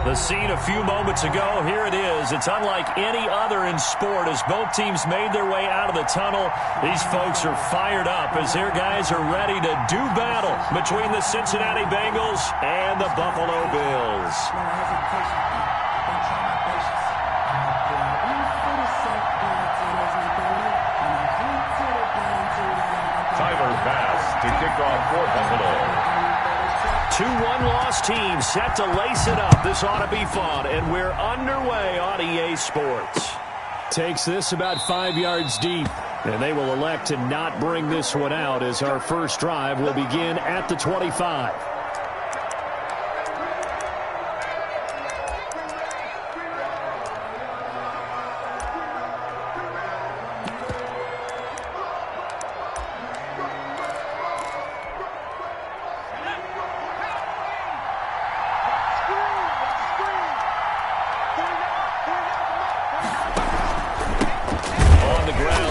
The scene a few moments ago, here it is. It's unlike any other in sport as both teams made their way out of the tunnel. These folks are fired up as their guys are ready to do battle between the Cincinnati Bengals and the Buffalo Bills. Tyler Bass to kick off for Buffalo. 2-1 loss team set to lace it up. This ought to be fun, and we're underway on EA Sports. Takes this about 5 yards deep, and they will elect to not bring this one out as our first drive will begin at the 25.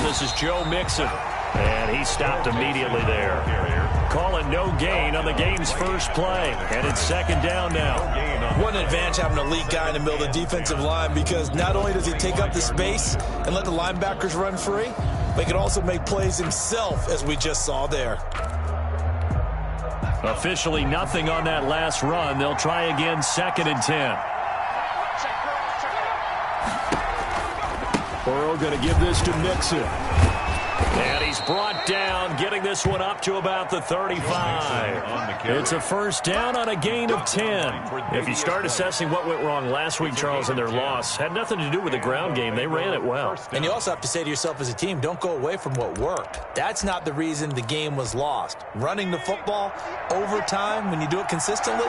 This is Joe Mixon, and he stopped immediately there. Calling no gain on the game's first play, and it's second down now. What an advantage having an elite guy in the middle of the defensive line, because not only does he take up the space and let the linebackers run free, but he can also make plays himself, as we just saw there. Officially nothing on that last run. They'll try again, 2nd and 10. Burrow going to give this to Mixon. And he's brought down, getting this one up to about the 35. It's a first down on a gain of 10. If you start assessing what went wrong last week, Charles, in their loss, had nothing to do with the ground game. They ran it well. And you also have to say to yourself as a team, don't go away from what worked. That's not the reason the game was lost. Running the football over time, when you do it consistently,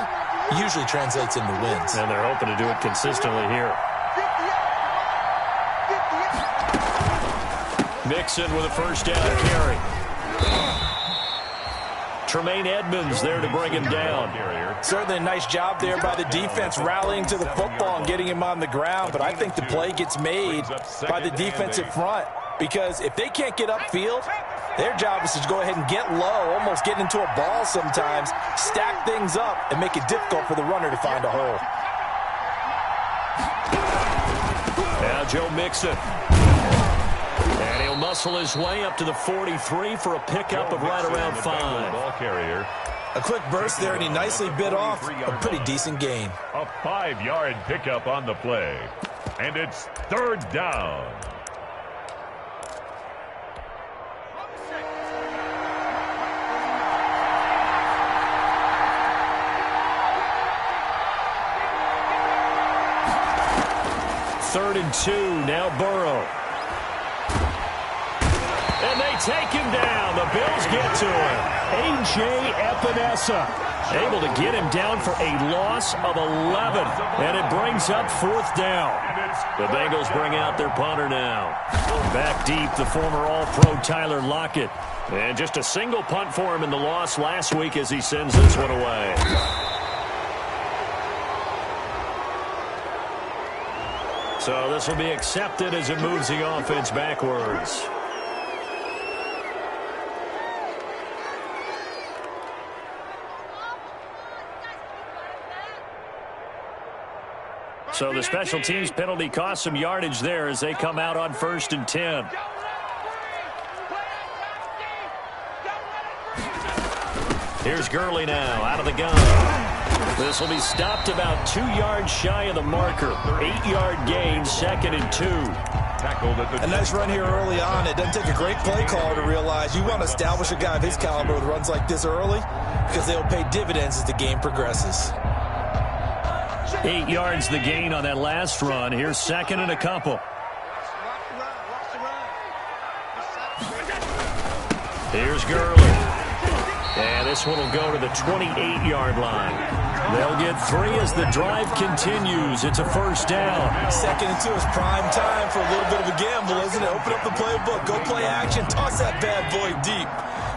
usually translates into wins. And they're hoping to do it consistently here. Mixon with a first down carry. Tremaine Edmonds there to bring him down. Certainly a nice job there by the defense rallying to the football and getting him on the ground, but I think the play gets made by the defensive front, because if they can't get upfield, their job is to go ahead and get low, almost get into a ball sometimes, stack things up, and make it difficult for the runner to find a hole. Now Joe Mixon. And he'll muscle his way up to the 43 for a pickup of right around 5. A quick burst there, and he nicely bit off a pretty decent gain. A 5-yard pickup on the play. And it's 3rd down. Third and 2, now Burrow. And they take him down. The Bills get to him. A.J. Epinesa able to get him down for a loss of 11. And it brings up 4th down. The Bengals bring out their punter now. Back deep, the former All-Pro Tyler Lockett. And just a single punt for him in the loss last week as he sends this one away. So this will be accepted as it moves the offense backwards. So the special teams penalty cost some yardage there as they come out on 1st and 10. Here's Gurley now out of the gun. This will be stopped about 2 yards shy of the marker. 8-yard gain, 2nd and 2. A nice run here early on. It doesn't take a great play caller to realize you want to establish a guy of his caliber with runs like this early, because they'll pay dividends as the game progresses. 8 yards the gain on that last run. Here's 2nd and a couple. Here's Gurley. And this one will go to the 28-yard line. They'll get 3 as the drive continues. It's a first down. 2nd and 2 is prime time for a little bit of a gamble, isn't it? Open up the playbook. Go play action. Toss that bad boy deep.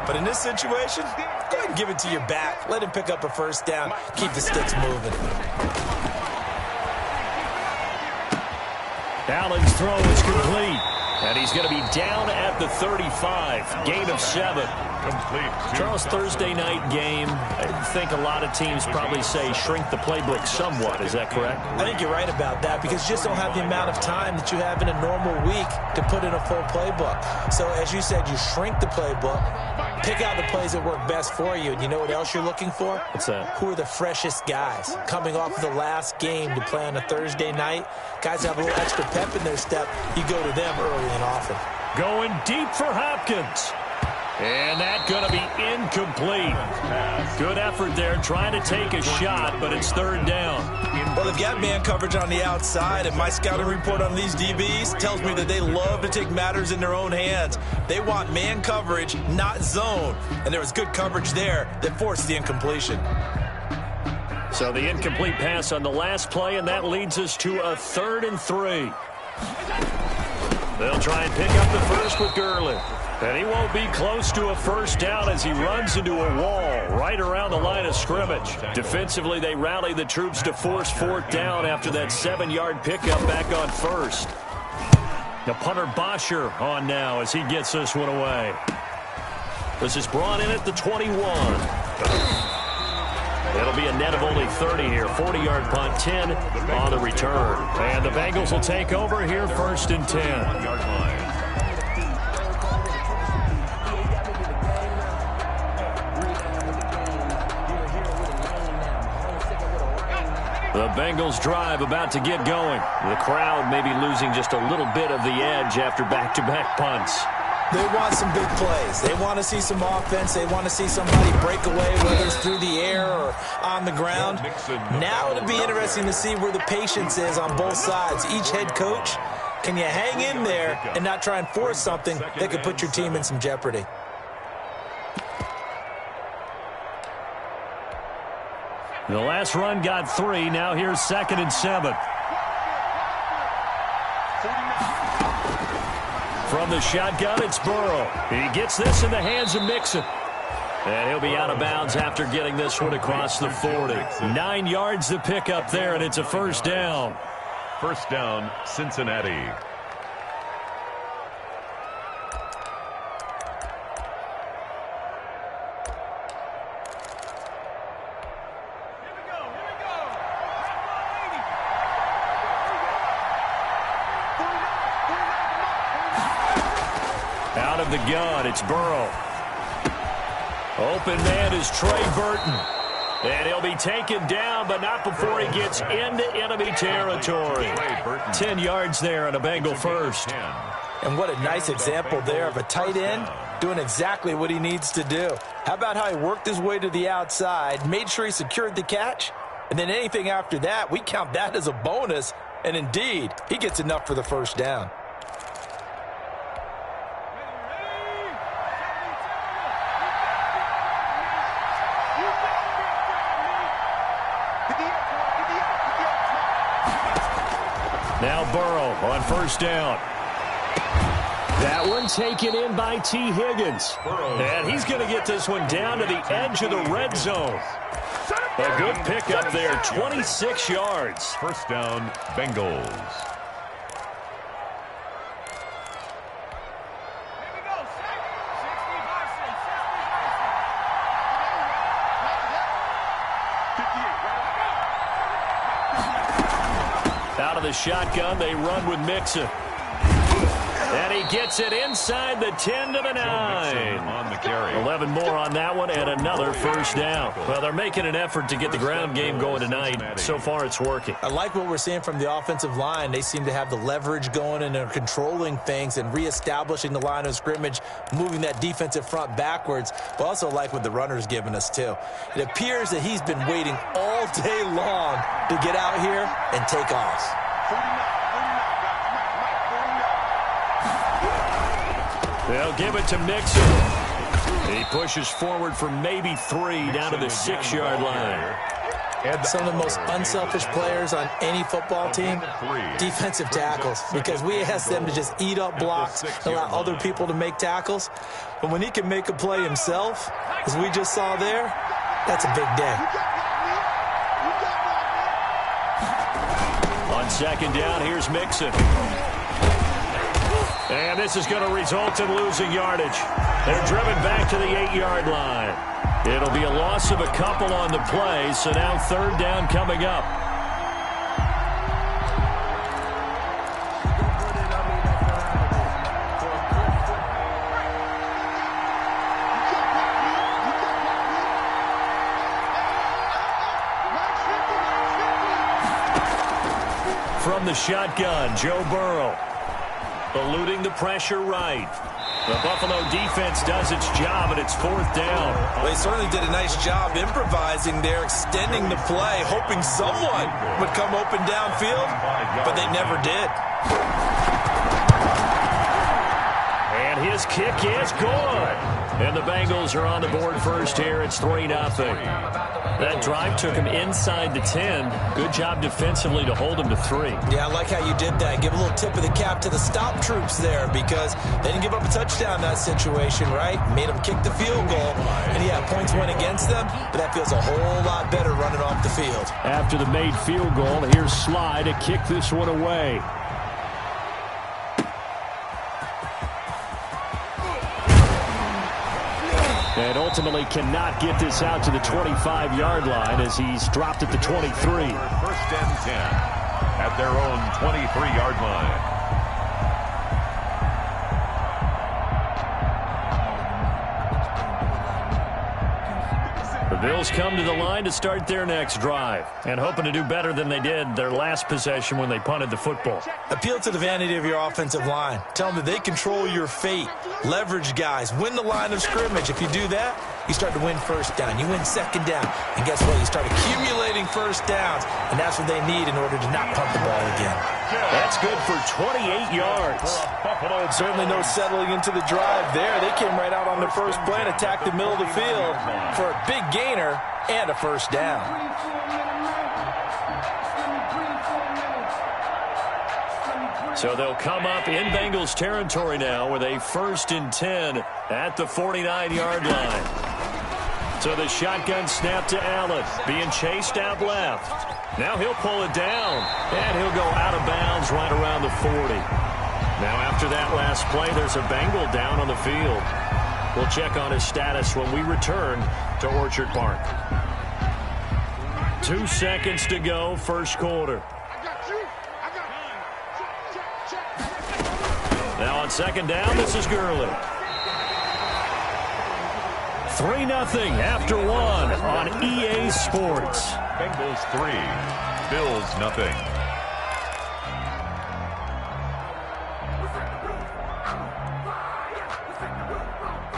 But in this situation, go ahead and give it to your back. Let him pick up a first down. Keep the sticks moving. Allen's throw is complete. And he's going to be down at the 35. Gain of 7. Complete. Charles, Thursday night game, I think a lot of teams probably say shrink the playbook somewhat. Is that correct? I think you're right about that because you just don't have the amount of time that you have in a normal week to put in a full playbook. So as you said, you shrink the playbook, pick out the plays that work best for you. And you know what else you're looking for? What's that? Who are the freshest guys coming off of the last game to play on a Thursday night? Guys have a little extra pep in their step. You go to them early and often. Going deep for Hopkins. And that's going to be incomplete. Good effort there trying to take a shot, but it's third down. Well, they've got man coverage on the outside, and my scouting report on these DBs tells me that they love to take matters in their own hands. They want man coverage, not zone. And there was good coverage there that forced the incompletion. So the incomplete pass on the last play, and that leads us to a 3rd and 3. They'll try and pick up the first with Gurley. And he won't be close to a first down as he runs into a wall right around the line of scrimmage. Defensively, they rally the troops to force 4th down after that 7-yard pickup back on first. The punter Bosher on now as he gets this one away. This is brought in at the 21. It'll be a net of only 30 here. 40-yard punt, 10 on the return. And the Bengals will take over here, 1st and 10. The Bengals drive about to get going. The crowd may be losing just a little bit of the edge after back-to-back punts. They want some big plays. They want to see some offense. They want to see somebody break away, whether it's through the air or on the ground. Now it'll be interesting to see where the patience is on both sides. Each head coach, can you hang in there and not try and force something that could put your team in some jeopardy? The last run got 3. Now here's 2nd and 7. From the shotgun, it's Burrow. He gets this in the hands of Mixon. And he'll be out of bounds after getting this one across the 40. 9 yards to pick up there, and it's a first down. First down, Cincinnati. Out of the gun, it's Burrow. Open man is Trey Burton. And he'll be taken down, but not before he gets into enemy territory. 10 yards there on a Bengal first. And what a nice example there of a tight end doing exactly what he needs to do. How about how he worked his way to the outside, made sure he secured the catch, and then anything after that, we count that as a bonus. And indeed, he gets enough for the first down. Now Burrow on first down. That one taken in by T. Higgins. And he's going to get this one down to the edge of the red zone. A good pickup there, 26 yards. First down, Bengals. Out of the shotgun, they run with Mixon. And he gets it inside the 10 to the 9. On the carry. 11 more on that one and another first down. Well, they're making an effort to get the ground game going tonight. So far, it's working. I like what we're seeing from the offensive line. They seem to have the leverage going and they're controlling things and reestablishing the line of scrimmage, moving that defensive front backwards. But also like what the runner's giving us, too. It appears that he's been waiting all day long to get out here and take off. They'll give it to Mixon. He pushes forward for maybe 3 down to the 6-yard line. Some of the most unselfish players on any football team, defensive tackles, because we ask them to just eat up blocks and allow other people to make tackles. But when he can make a play himself, as we just saw there, that's a big day. On second down, here's Mixon. And this is going to result in losing yardage. They're driven back to the 8-yard line. It'll be a loss of a couple on the play, so now third down coming up. From the shotgun, Joe Burrow. Eluding the pressure right. The Buffalo defense does its job, and it's fourth down. Well, they certainly did a nice job improvising there, extending the play, hoping someone would come open downfield, but they never did. And his kick is good. And the Bengals are on the board first here. It's 3-0. That drive took him inside the 10. Good job defensively to hold him to 3. Yeah, I like how you did that. Give a little tip of the cap to the stop troops there because they didn't give up a touchdown in that situation, right? Made them kick the field goal. And, yeah, points went against them, but that feels a whole lot better running off the field. After the made field goal, here's Sly to kick this one away. And ultimately cannot get this out to the 25-yard line as he's dropped at the 23. First and 10 at their own 23-yard line. The Bills come to the line to start their next drive and hoping to do better than they did their last possession when they punted the football. Appeal to the vanity of your offensive line. Tell them that they control your fate. Leverage guys. Win the line of scrimmage. If you do that, you start to win first down. You win second down. And guess what? You start accumulating first downs. And that's what they need in order to not punt the ball again. That's good for 28 yards. Certainly no settling into the drive there. They came right out on the first play and attacked the middle of the field for a big gainer and a first down. So they'll come up in Bengals territory now with a 1st and 10 at the 49-yard line. So the shotgun snap to Allen, being chased out left. Now he'll pull it down, and he'll go out of bounds right around the 40. Now after that last play, there's a Bengal down on the field. We'll check on his status when we return to Orchard Park. 2 seconds to go, first quarter. Now on second down, this is Gurley. 3-0 after 1 on EA Sports. Bengals 3, Bills 0.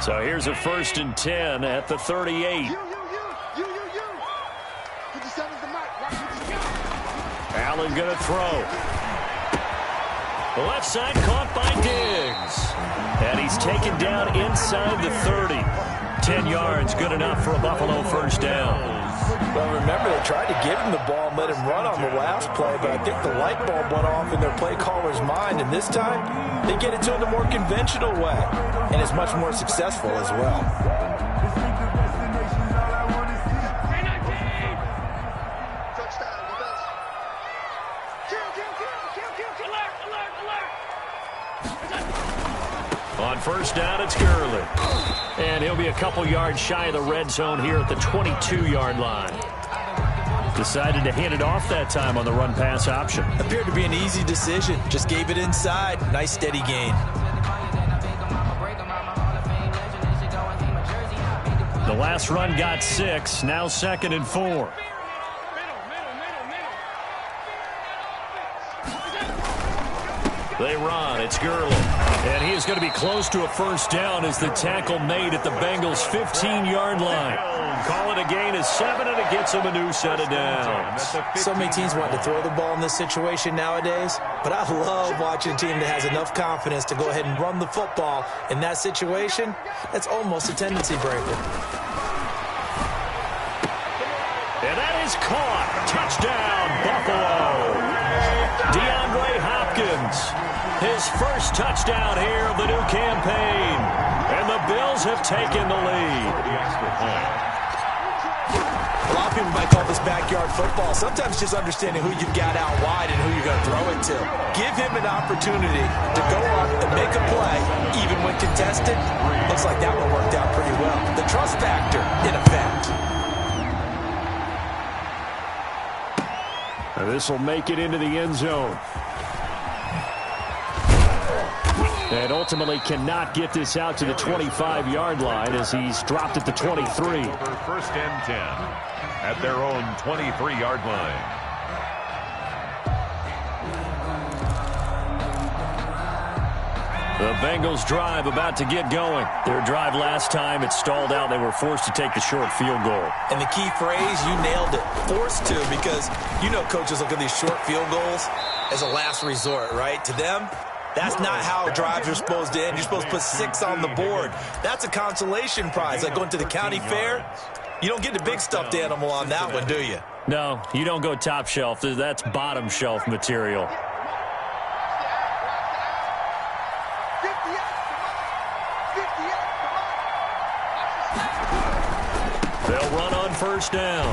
So here's a 1st and 10 at the 38. Allen going to throw. The left side caught by Diggs. And he's taken down inside the 30. 10 yards, good enough for a Buffalo first down. Well, remember, they tried to give him the ball and let him run on the last play, but I think the light bulb went off in their play caller's mind, and this time they get it to him the more conventional way, and it's much more successful as well. On first down, it's Gurley. And he'll be a couple yards shy of the red zone here at the 22-yard line. Decided to hand it off that time on the run-pass option. Appeared to be an easy decision. Just gave it inside. Nice steady gain. The last run got 6. Now 2nd and 4. They run. It's Gurley. And he is going to be close to a first down as the tackle made at the Bengals' 15-yard line. Call it a gain of 7, and it gets him a new set of downs. So many teams want to throw the ball in this situation nowadays, but I love watching a team that has enough confidence to go ahead and run the football. In that situation, that's almost a tendency breaker. And that is caught. Touchdown, Buffalo. DeAndre Hopkins, his first touchdown here of the new campaign. And the Bills have taken the lead. A lot of people might call this backyard football. Sometimes just understanding who you've got out wide and who you're going to throw it to. Give him an opportunity opportunity to go up and make a play, even when contested. Looks like that one worked out pretty well. The trust factor, in effect. This will make it into the end zone. And ultimately cannot get this out to the 25-yard line as he's dropped at the 23. First and 10 at their own 23-yard line. The Bengals drive about to get going. Their drive last time, it stalled out. They were forced to take the short field goal. And the key phrase, you nailed it, forced to, because you know coaches look at these short field goals as a last resort, right? To them, that's not how drives are supposed to end. You're supposed to put 6 on the board. That's a consolation prize. Like going to the county fair, you don't get the big stuffed animal on that one, do you? No, you don't go top shelf. That's bottom shelf material. They'll run on first down.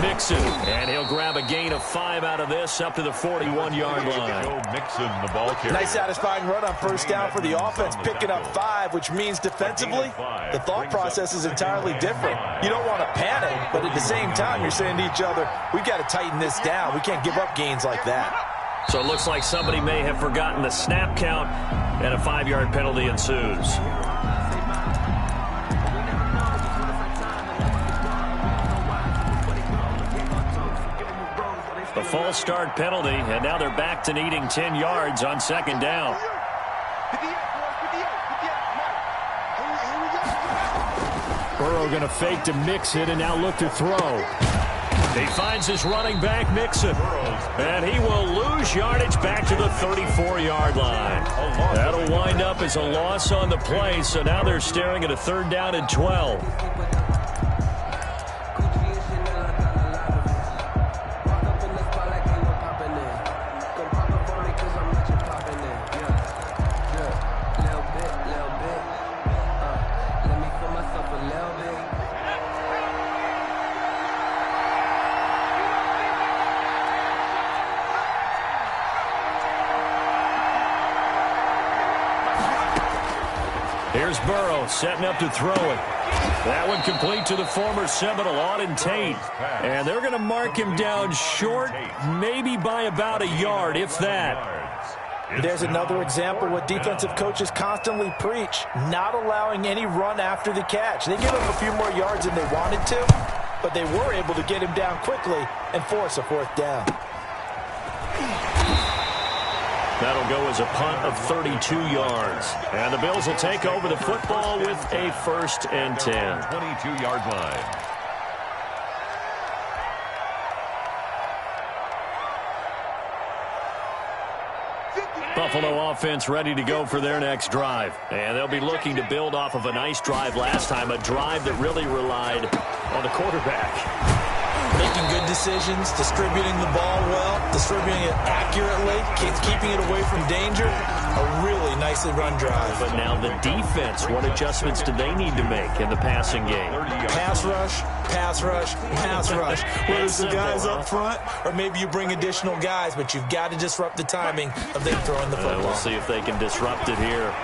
Mixon, and he'll grab a gain of 5 out of this up to the 41-yard line. Joe Mixon, the ball carrier. Nice satisfying run on first down for the offense, picking up 5, which means defensively, the thought process is entirely different. You don't want to panic, but at the same time, you're saying to each other, we've got to tighten this down. We can't give up gains like that. So it looks like somebody may have forgotten the snap count, and a 5-yard penalty ensues. A false start penalty, and now they're back to needing 10 yards on second down. Burrow going to fake to Mixon and now look to throw. He finds his running back, Mixon, and he will lose yardage back to the 34-yard line. That'll wind up as a loss on the play, so now they're staring at a 3rd down and 12. Here's Burrow setting up to throw it. That one complete to the former Seminole, Auden Tate. And they're going to mark him down short, maybe by about a yard, if that. There's another example what defensive coaches constantly preach, not allowing any run after the catch. They give him a few more yards than they wanted to, but they were able to get him down quickly and force a 4th down. That'll go as a punt of 32 yards. And the Bills will take over the football with a 1st and 10. 22-yard line. Buffalo offense ready to go for their next drive. And they'll be looking to build off of a nice drive last time, a drive that really relied on the quarterback. Making good decisions, distributing the ball well, distributing it accurately, keeping it away from danger. A really nicely run drive. But now the defense, what adjustments do they need to make in the passing game? Pass rush, pass rush, pass rush. Whether it's the guys up front or maybe you bring additional guys, but you've got to disrupt the timing of them throwing the football. We'll see if they can disrupt it here.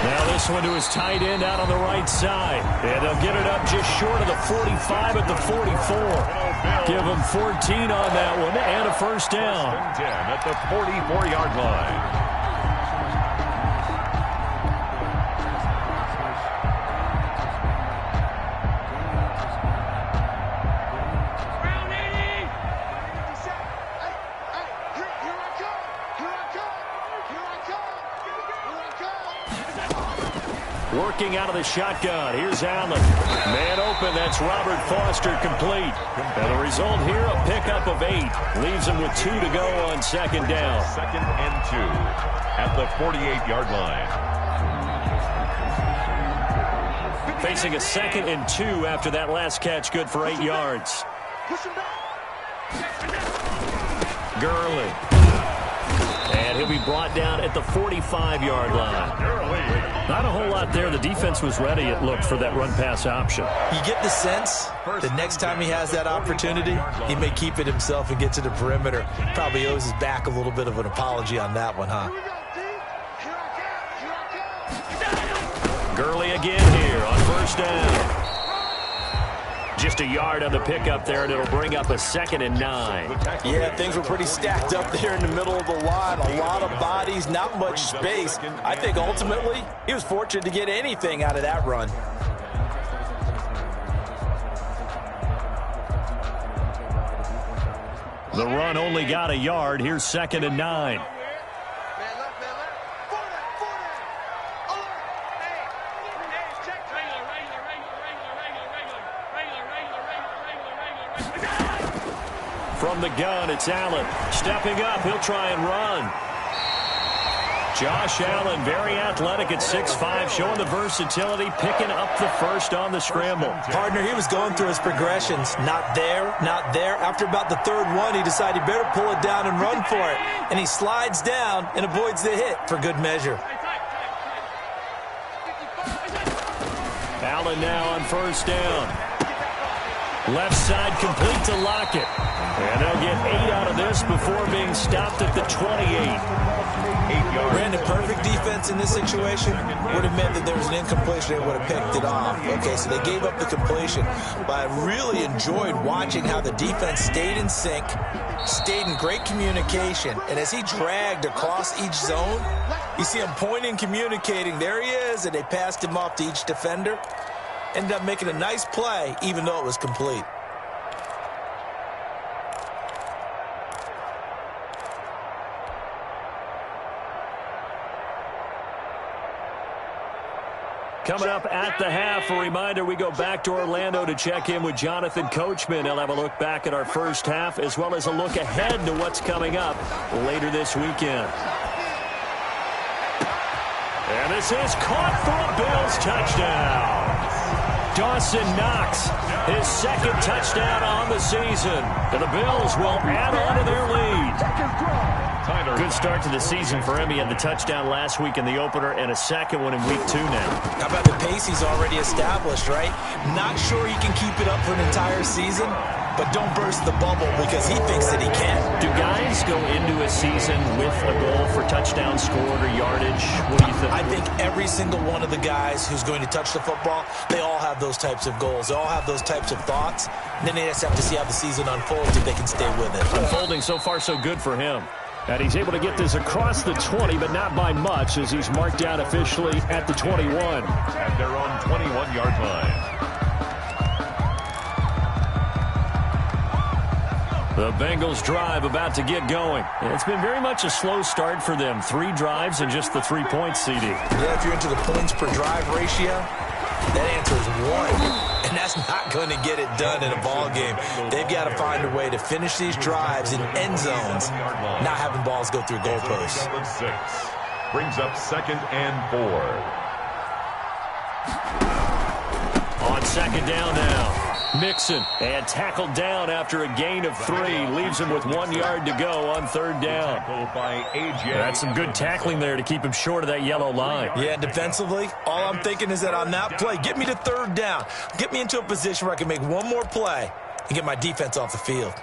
Now this one to his tight end out on the right side. And they'll get it up just short of the 45 at the 44. Give them 14 on that one and a 1st down. 10 at the 44-yard line. Working out of the shotgun. Here's Allen. Man open. That's Robert Foster complete. And the result here, a pickup of 8. Leaves him with 2 to go on 2nd down. 2nd and 2 at the 48-yard line. Facing a 2nd and 2 after that last catch, good for 8 yards. Gurley. And he'll be brought down at the 45-yard line. Not a whole lot there. The defense was ready, it looked, for that run-pass option. You get the sense that next time he has that opportunity, he may keep it himself and get to the perimeter. Probably owes his back a little bit of an apology on that one, huh? Gurley again here on first down. Just a yard on the pickup there, and it'll bring up a 2nd and 9. Yeah, things were pretty stacked up there in the middle of the line. A lot of bodies, not much space. I think ultimately he was fortunate to get anything out of that run. The run only got a yard. Here's 2nd and 9. From the gun, it's Allen. Stepping up, he'll try and run. Josh Allen, very athletic at 6'5", showing the versatility, picking up the first on the scramble. Partner, he was going through his progressions. Not there, not there. After about the third one, he decided he better pull it down and run for it. And he slides down and avoids the hit for good measure. Allen now on first down. Left side complete to Lockett. And they'll get 8 out of this before being stopped at the 28. 8 yards. Brandon, perfect defense in this situation would have meant that there was an incompletion. They would have picked it off. Okay, so they gave up the completion. But I really enjoyed watching how the defense stayed in sync, stayed in great communication. And as he dragged across each zone, you see him pointing, communicating. There he is, and they passed him off to each defender. Ended up making a nice play, even though it was complete. Coming up at the half, a reminder, we go back to Orlando to check in with Jonathan Coachman. He'll have a look back at our first half, as well as a look ahead to what's coming up later this weekend. And this is caught for a Bills touchdown. Dawson Knox, his 2nd touchdown on the season. And the Bills will add on to their lead. Good start to the season for him. He had the touchdown last week in the opener and a 2nd one in week 2 now. How about the pace he's already established, right? Not sure he can keep it up for an entire season, but don't burst the bubble because he thinks that he can. Do guys go into a season with a goal for touchdown scored or yardage? What do you think? I think every single one of the guys who's going to touch the football, they all have those types of goals. They all have those types of thoughts. And then they just have to see how the season unfolds if they can stay with it. Unfolding so far so good for him. And he's able to get this across the 20, but not by much, as he's marked out officially at the 21. At their own 21-yard line. The Bengals drive about to get going. And it's been very much a slow start for them. 3 drives and just the 3 points, CD. Yeah, if you're into the points per drive ratio, that answer is 1. And that's not going to get it done in a ball game. They've got to find a way to finish these drives in end zones, not having balls go through goalposts. Number 6 brings up 2nd and 4. On 2nd down now. Mixon, and tackled down after a gain of 3. Leaves him with 1 yard to go on 3rd down. By AJ. That's some good tackling there to keep him short of that yellow line. Yeah, defensively, all I'm thinking is that on that play, get me to 3rd down. Get me into a position where I can make one more play and get my defense off the field.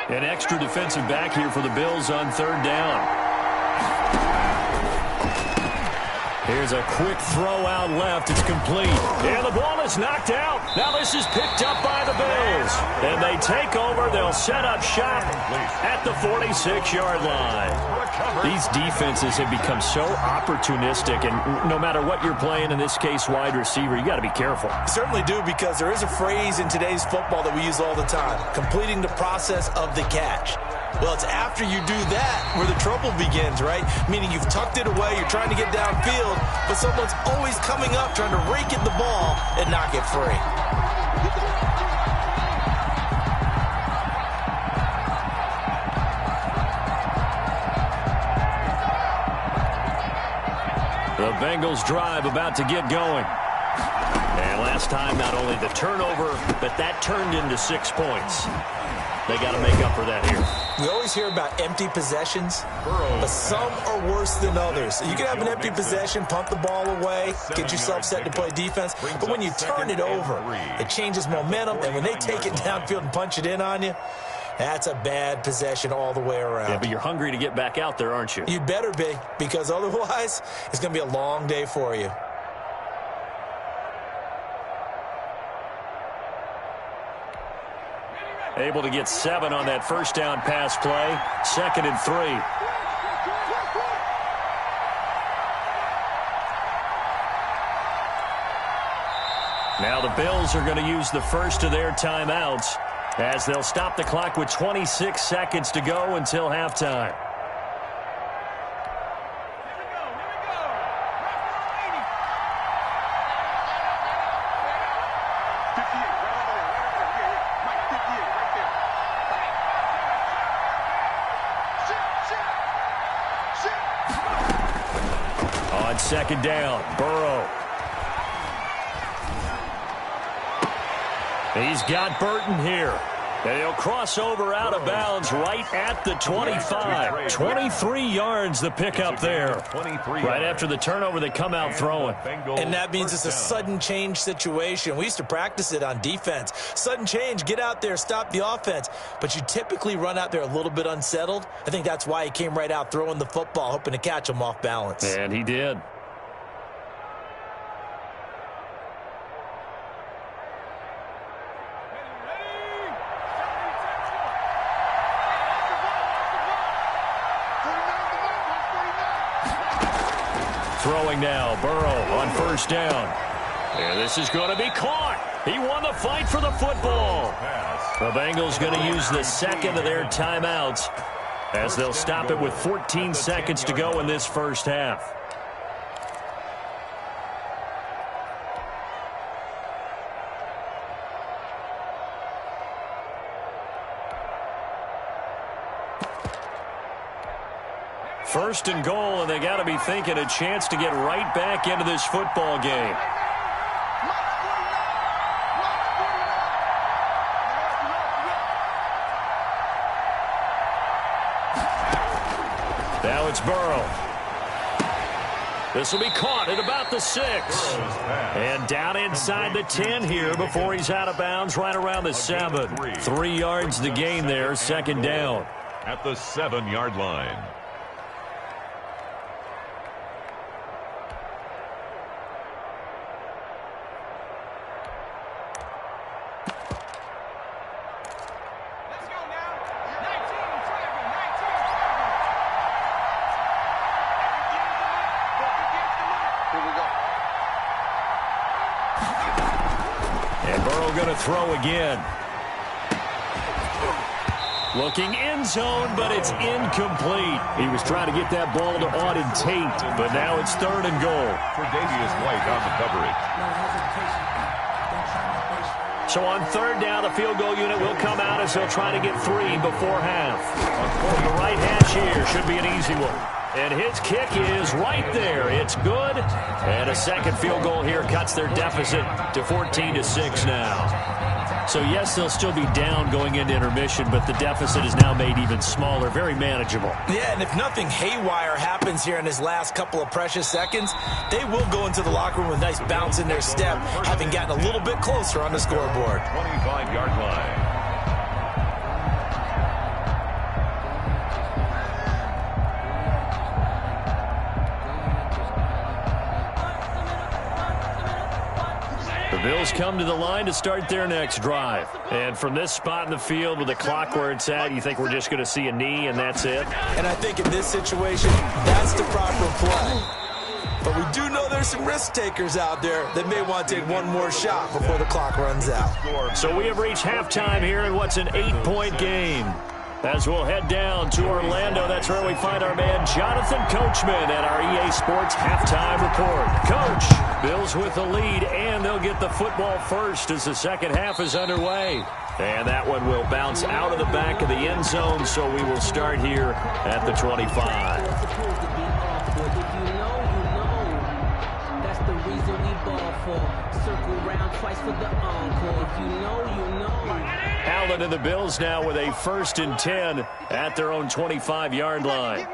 An extra defensive back here for the Bills on 3rd down. Here's a quick throw out left. It's complete. And the ball is knocked out. Now this is picked up by the Bills. And they take over. They'll set up shop at the 46-yard line. These defenses have become so opportunistic. And no matter what you're playing, in this case, wide receiver, you got to be careful. Certainly do, because there is a phrase in today's football that we use all the time, completing the process of the catch. Well, it's after you do that where the trouble begins, right? Meaning you've tucked it away, you're trying to get downfield, but someone's always coming up trying to rake at the ball and knock it free. The Bengals drive about to get going. And last time, not only the turnover, but that turned into 6 points. They got to make up for that here. We always hear about empty possessions, but some are worse than others. You can have an empty possession, pump the ball away, get yourself set to play defense, but when you turn it over, it changes momentum, and when they take it downfield and punch it in on you, that's a bad possession all the way around. Yeah, but you're hungry to get back out there, aren't you? You better be, because otherwise, it's going to be a long day for you. Able to get 7 on that first down pass play. 2nd and 3. Now the Bills are going to use the first of their timeouts as they'll stop the clock with 26 seconds to go until halftime. On 2nd down, Burrow. He's got Burton here. And he'll cross over out of bounds right at the 25. 23 yards the pickup there. Right after the turnover, they come out throwing. And that means it's a sudden change situation. We used to practice it on defense. Sudden change, get out there, stop the offense. But you typically run out there a little bit unsettled. I think that's why he came right out throwing the football, hoping to catch him off balance. And he did. Throwing now, Burrow on 1st down. And this is going to be caught. He won the fight for the football. The Bengals going to use the 2nd of their timeouts as they'll stop it with 14 seconds to go in this first half. First and goal, and they got to be thinking a chance to get right back into this football game. Now it's Burrow. This will be caught at about the 6. And down inside the 10 here before he's out of bounds right around the 7. 3 yards the gain there, 2nd down. At the 7-yard line. Throw again. Looking end zone, but it's incomplete. He was trying to get that ball to Auden Tate, but now it's 3rd and goal. For Davius White on the coverage. So on 3rd down, the field goal unit will come out as they'll try to get 3 before half. From the right hash here, should be an easy one. And his kick is right there. It's good. And a 2nd field goal here cuts their deficit to 14-6 now. So, yes, they'll still be down going into intermission, but the deficit is now made even smaller, very manageable. Yeah, and if nothing haywire happens here in his last couple of precious seconds, they will go into the locker room with a nice bounce in their step, having gotten a little bit closer on the scoreboard. 25-yard line. Bills come to the line to start their next drive. And from this spot in the field with the clock where it's at, you think we're just going to see a knee and that's it? And I think in this situation, that's the proper play. But we do know there's some risk takers out there that may want to take one more shot before the clock runs out. So we have reached halftime here in what's an 8-point game. As we'll head down to Orlando, that's where we find our man Jonathan Coachman at our EA Sports Halftime Report. Coach, Bills with the lead, and they'll get the football first as the second half is underway. And that one will bounce out of the back of the end zone, so we will start here at the 25. Circle round twice for the encore. If you know, you know. Allen and the Bills now with a 1st and 10 at their own 25-yard line.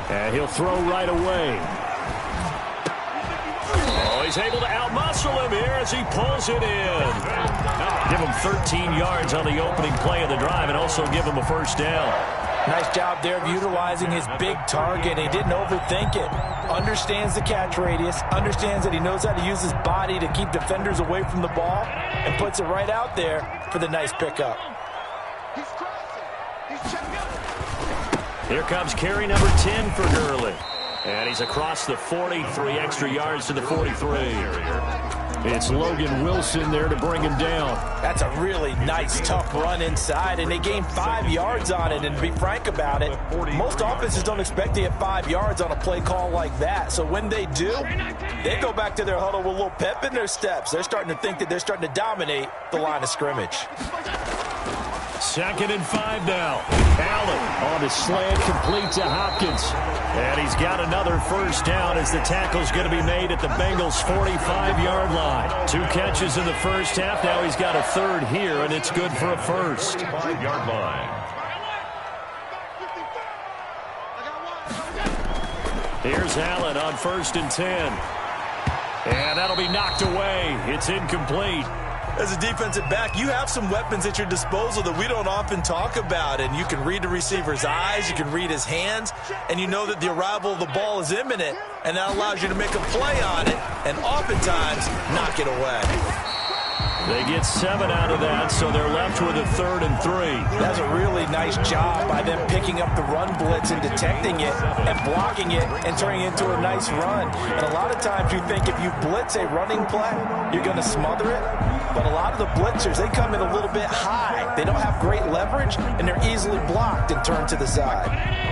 And he'll throw right away. Oh, he's able to outmuscle him here as he pulls it in. Give him 13 yards on the opening play of the drive and also give him a 1st down. Nice job there of utilizing his big target. He didn't overthink it. Understands the catch radius. Understands that he knows how to use his body to keep defenders away from the ball. And puts it right out there for the nice pickup. Here comes carry number 10 for Gurley. And he's across the 40, 3 extra yards to the 43. It's Logan Wilson there to bring him down. That's a really nice, tough run inside, and they gained 5 yards on it. And to be frank about it, most offenses don't expect to get 5 yards on a play call like that. So when they do, they go back to their huddle with a little pep in their steps. They're starting to think that they're starting to dominate the line of scrimmage. 2nd and 5 now. Allen on his slant, complete to Hopkins. And he's got another 1st down as the tackle's going to be made at the Bengals' 45-yard line. 2 catches in the 1st half. Now he's got a 3rd here, and it's good for a 1st. 5-yard line. Here's Allen on 1st and 10. And that'll be knocked away. It's incomplete. As a defensive back, you have some weapons at your disposal that we don't often talk about. And you can read the receiver's eyes, you can read his hands, and you know that the arrival of the ball is imminent. And that allows you to make a play on it and oftentimes knock it away. They get 7 out of that, so they're left with a 3rd and 3. That's a really nice job by them picking up the run blitz and detecting it and blocking it and turning it into a nice run. And a lot of times you think if you blitz a running play, you're going to smother it. But a lot of the blitzers, they come in a little bit high. They don't have great leverage, and they're easily blocked and turned to the side.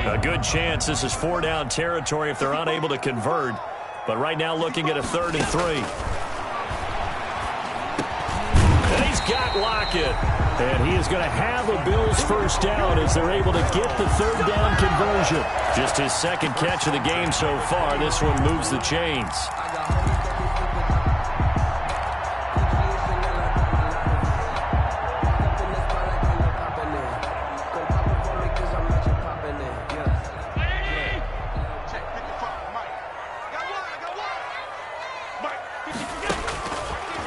A good chance this is 4-down territory if they're unable to convert. But right now looking at a 3rd and 3. And he's got Lockett. And he is going to have a Bills 1st down as they're able to get the 3rd down conversion. Just his 2nd catch of the game so far. This one moves the chains.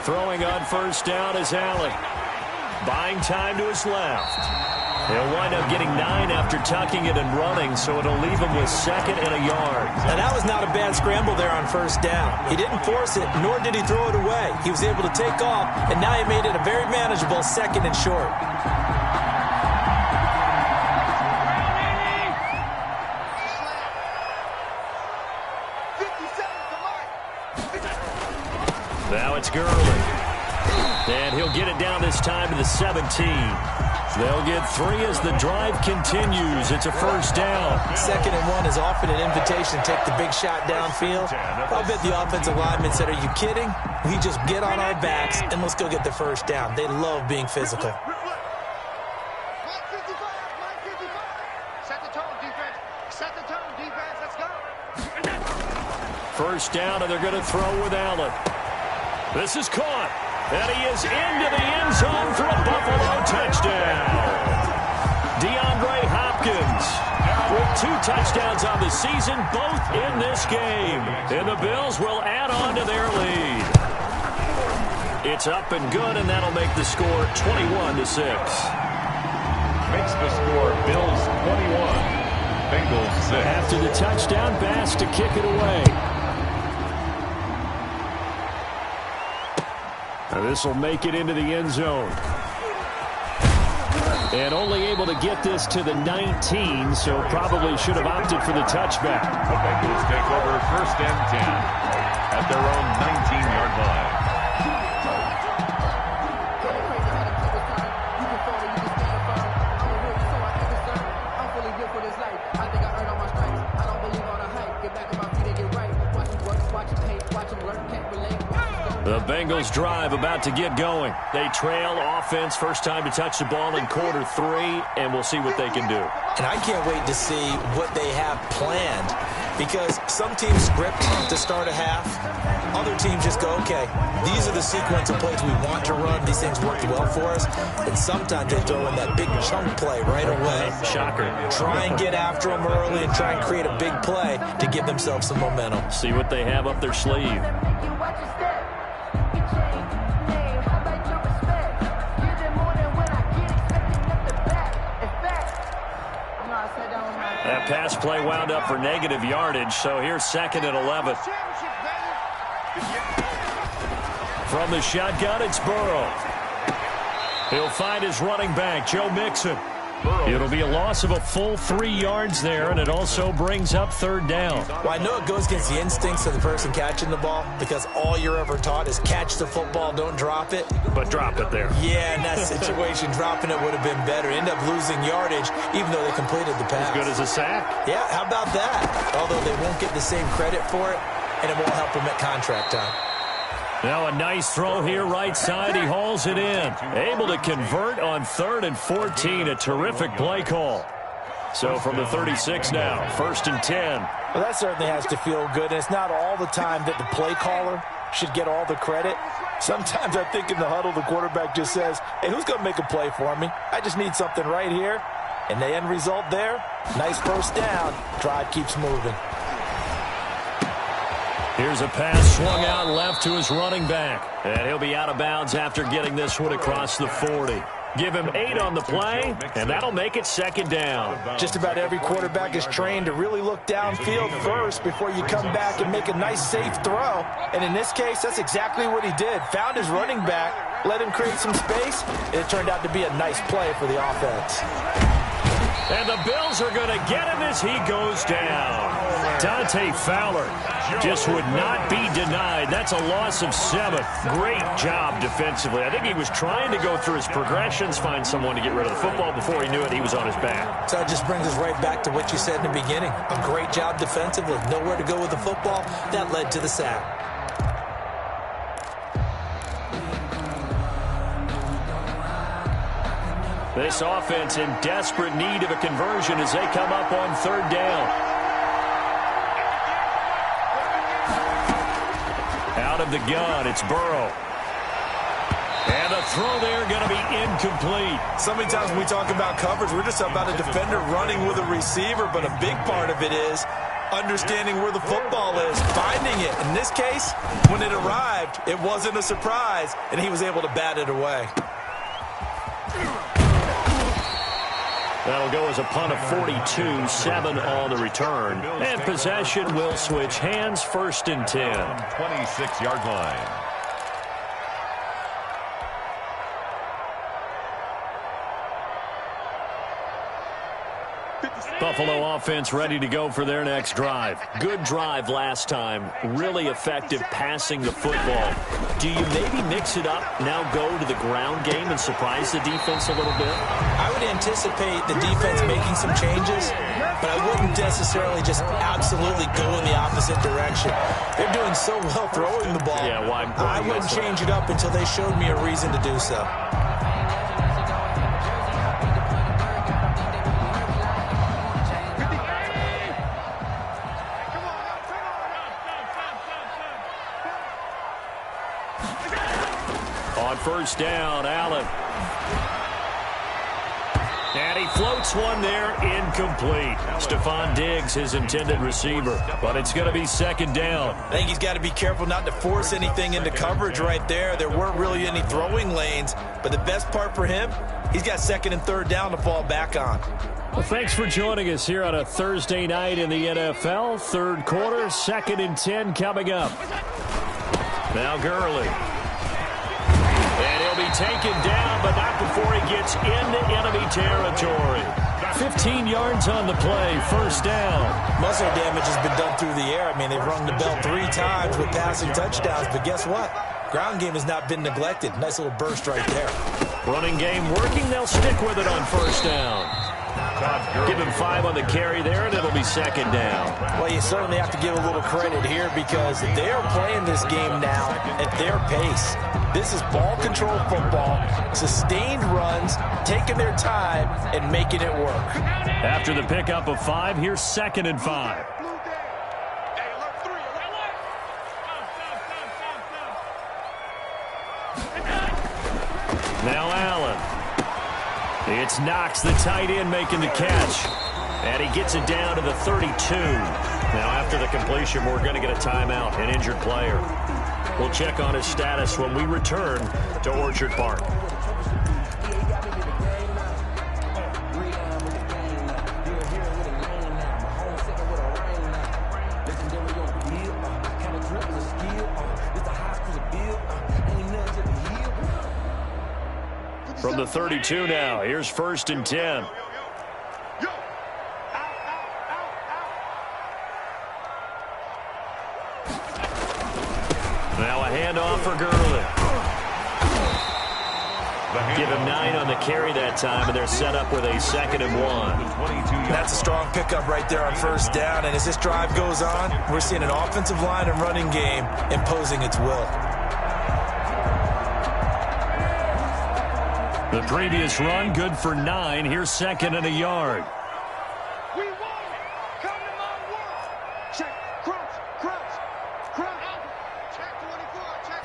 Throwing on 1st down is Allen. Buying time to his left. He'll wind up getting 9 after tucking it and running, so it'll leave him with 2nd and a yard. And that was not a bad scramble there on 1st down. He didn't force it, nor did he throw it away. He was able to take off, and now he made it a very manageable 2nd and short. Now it's Gurley. And he'll get it down this time to the 17. They'll get 3 as the drive continues. It's a 1st down. 2nd and 1 is often an invitation to take the big shot downfield. I'll bet the offensive lineman said, "Are you kidding? We just get on our backs and let's go get the 1st down." They love being physical. Set the tone, defense. Set the tone, defense. Let's go. 1st down, and they're going to throw with Allen. This is caught. And he is into the end zone for a Buffalo touchdown. DeAndre Hopkins with 2 touchdowns on the season, both in this game. And the Bills will add on to their lead. It's up and good, and that'll make the score 21-6. Makes the score Bills 21, Bengals 6. After the touchdown, Bass to kick it away. This will make it into the end zone. And only able to get this to the 19, so probably should have opted for the touchback. The Bengals take over 1st and 10 at their own 19-yard line. The Bengals drive about to get going. They trail offense, first time to touch the ball in quarter 3, and we'll see what they can do. And I can't wait to see what they have planned. because some teams script to start a half. Other teams just go, okay, these are the sequence of plays we want to run. These things worked well for us. And sometimes they throw in that big chunk play right away. Shocker. Try and get after them early and try and create a big play to give themselves some momentum. See what they have up their sleeve. That pass play wound up for negative yardage, so here's 2nd and 11. From the shotgun, it's Burrow. He'll find his running back, Joe Mixon. It'll be a loss of a full 3 yards there, and it also brings up 3rd down. Well, I know it goes against the instincts of the person catching the ball because all you're ever taught is catch the football, don't drop it. But drop it there. Yeah, in that situation, dropping it would have been better. End up losing yardage, even though they completed the pass. As good as a sack? Yeah, how about that? Although they won't get the same credit for it, and it won't help them at contract time. Now a nice throw here right side. He hauls it in. Able to convert on 3rd and 14. A terrific play call. So from the 36 now, 1st and 10. Well, that certainly has to feel good. And it's not all the time that the play caller should get all the credit. Sometimes I think in the huddle, the quarterback just says, hey, who's going to make a play for me? I just need something right here. And the end result there, nice 1st down. Drive keeps moving. Here's a pass swung out left to his running back. And he'll be out of bounds after getting this one across the 40. Give him 8 on the play, and that'll make it 2nd down. Just about every quarterback is trained to really look downfield first before you come back and make a nice, safe throw. And in this case, that's exactly what he did. Found his running back, let him create some space, and it turned out to be a nice play for the offense. And the Bills are going to get him as he goes down. Dante Fowler just would not be denied. That's a loss of 7. Great job defensively. I think he was trying to go through his progressions, find someone to get rid of the football. Before he knew it, he was on his back. So it just brings us right back to what you said in the beginning. A great job defensively. Nowhere to go with the football. That led to the sack. This offense in desperate need of a conversion as they come up on 3rd down. Out of the gun, it's Burrow. And the throw there going to be incomplete. So many times when we talk about coverage, we're just about a defender running with a receiver, but a big part of it is understanding where the football is, finding it. In this case, when it arrived, it wasn't a surprise, and he was able to bat it away. That'll go as a punt of 42, 7 on the return. And possession will switch hands, 1st and 10. 26-yard line. Buffalo offense ready to go for their next drive. Good drive last time. Really effective passing the football. Do you maybe mix it up, now go to the ground game and surprise the defense a little bit? I would anticipate the defense making some changes, but I wouldn't necessarily just absolutely go in the opposite direction. They're doing so well throwing the ball. Yeah, why? I wouldn't change it up until they showed me a reason to do so. On 1st down, Allen. And he floats one there, incomplete. Stephon Diggs, his intended receiver. But it's going to be 2nd down. I think he's got to be careful not to force anything into coverage right there. There weren't really any throwing lanes. But the best part for him, he's got 2nd and 3rd down to fall back on. Well, thanks for joining us here on a Thursday night in the NFL. 3rd quarter, 2nd and 10 coming up. Now Gurley. And he'll be taken down, but not before he gets into enemy territory. 15 yards on the play, 1st down. Muscle damage has been done through the air. I mean, they've rung the bell 3 times with passing touchdowns, but guess what? Ground game has not been neglected. Nice little burst right there. Running game working. They'll stick with it on 1st down. Give him 5 on the carry there, and it'll be 2nd down. Well, you certainly have to give a little credit here because they are playing this game now at their pace. This is ball control football, sustained runs, taking their time, and making it work. After the pickup of 5, here's 2nd and 5. Now Allen. It's Knox, the tight end, making the catch. And he gets it down to the 32. Now, after the completion, we're going to get a timeout, an injured player. We'll check on his status when we return to Orchard Park. From the 32 now, here's 1st and 10. Now a handoff for Gurley. Give him 9 on the carry that time, and they're set up with a 2nd and 1. That's a strong pickup right there on 1st down, and as this drive goes on, we're seeing an offensive line and running game imposing its will. The previous run, good for 9. Here's 2nd and a yard. We won. Come to my world. Check. Crouch. Check 24. Check.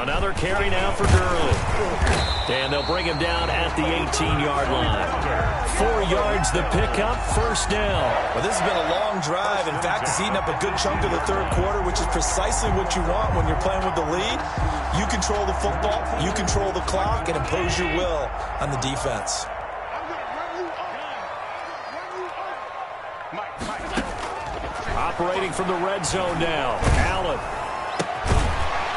Another carry now for Gurley. And they'll bring him down at the 18-yard line. 4 yards the pickup, 1st down. Well, this has been a long drive. In fact, it's eaten up a good chunk of the 3rd quarter, which is precisely what you want when you're playing with the lead. You control the football, you control the clock, and impose your will on the defense. I'm going to run you over. Operating from the red zone now. Allen.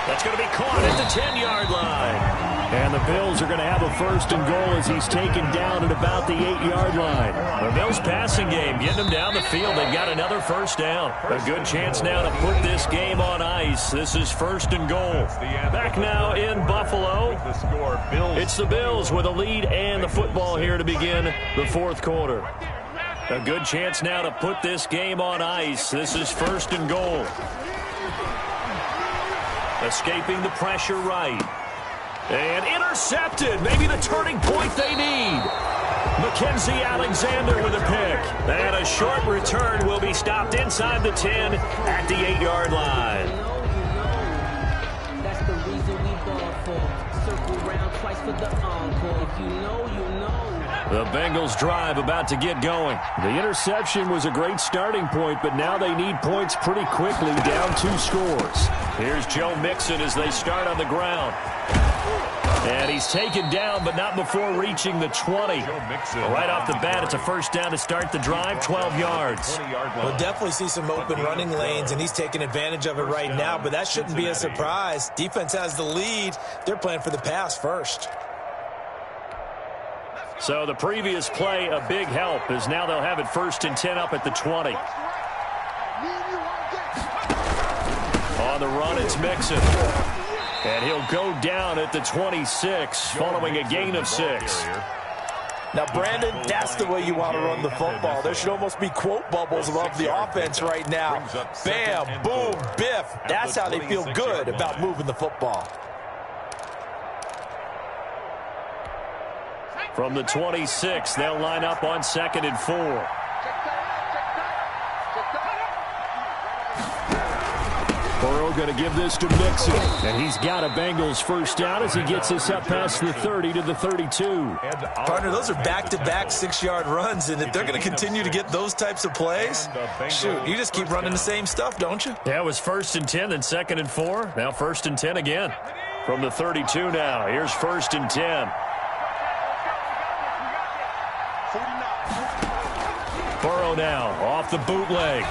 That's going to be caught at the 10-yard line. And the Bills are going to have a 1st and goal as he's taken down at about the 8-yard line. The Bills passing game, getting them down the field. They've got another 1st down. A good chance now to put this game on ice. This is 1st and goal. Back now in Buffalo. It's the Bills with a lead and the football here to begin the 4th quarter. A good chance now to put this game on ice. This is 1st and goal. Escaping the pressure right. And intercepted. Maybe the turning point they need. Mackenzie Alexander with a pick. And a short return will be stopped inside the 10 at the 8-yard line. That's the reason we ball for. Circle round twice for the encore. If you know, you know. The Bengals drive about to get going. The interception was a great starting point, but now they need points pretty quickly, down 2 scores. Here's Joe Mixon as they start on the ground. And he's taken down, but not before reaching the 20. Right off the bat, it's a 1st down to start the drive, 12 yards. We'll definitely see some open running lanes, and he's taking advantage of it right now, but that shouldn't be a surprise. Defense has the lead. They're playing for the pass first. So the previous play, a big help, as now they'll have it 1st and 10 up at the 20. On the run, it's Mixon. And he'll go down at the 26, following a gain of 6. Now, Brandon, that's the way you want to run the football. There should almost be quote bubbles above the offense right now. Bam, boom, biff. That's how they feel good about moving the football. From the 26, they'll line up on 2nd and 4. Burrow going to give this to Mixon. And he's got a Bengals 1st down as he gets us up past the 30 to the 32. Partner, those are back-to-back 6-yard runs, and if they're going to continue to get those types of plays, shoot, you just keep running the same stuff, don't you? Yeah, it was 1st and 10, then 2nd and 4. Now 1st and 10 again. From the 32 now, here's 1st and 10. Burrow now off the bootleg.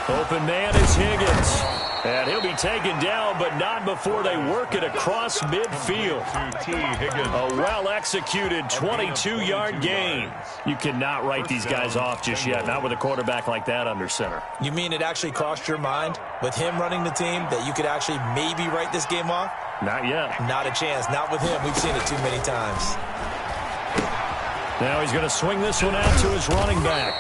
Open man is Higgins. And he'll be taken down, but not before they work it across midfield. A well-executed 22-yard gain. You cannot write these guys off just yet, not with a quarterback like that under center. You mean it actually crossed your mind, with him running the team, that you could actually maybe write this game off? Not yet. Not a chance. Not with him. We've seen it too many times. Now he's going to swing this one out to his running back.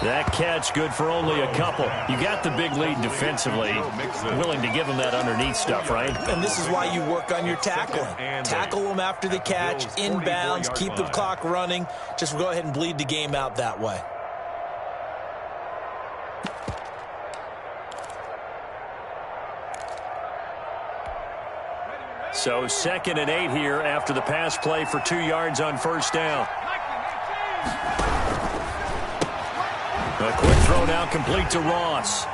That catch good for only a couple. You got the big lead defensively. Willing to give him that underneath stuff, right? And this is why you work on your tackling. Tackle them after the catch, inbounds, keep the clock running. Just go ahead and bleed the game out that way. So 2nd and 8 here after the pass play for 2 yards on first down. A quick throw now complete to Ross.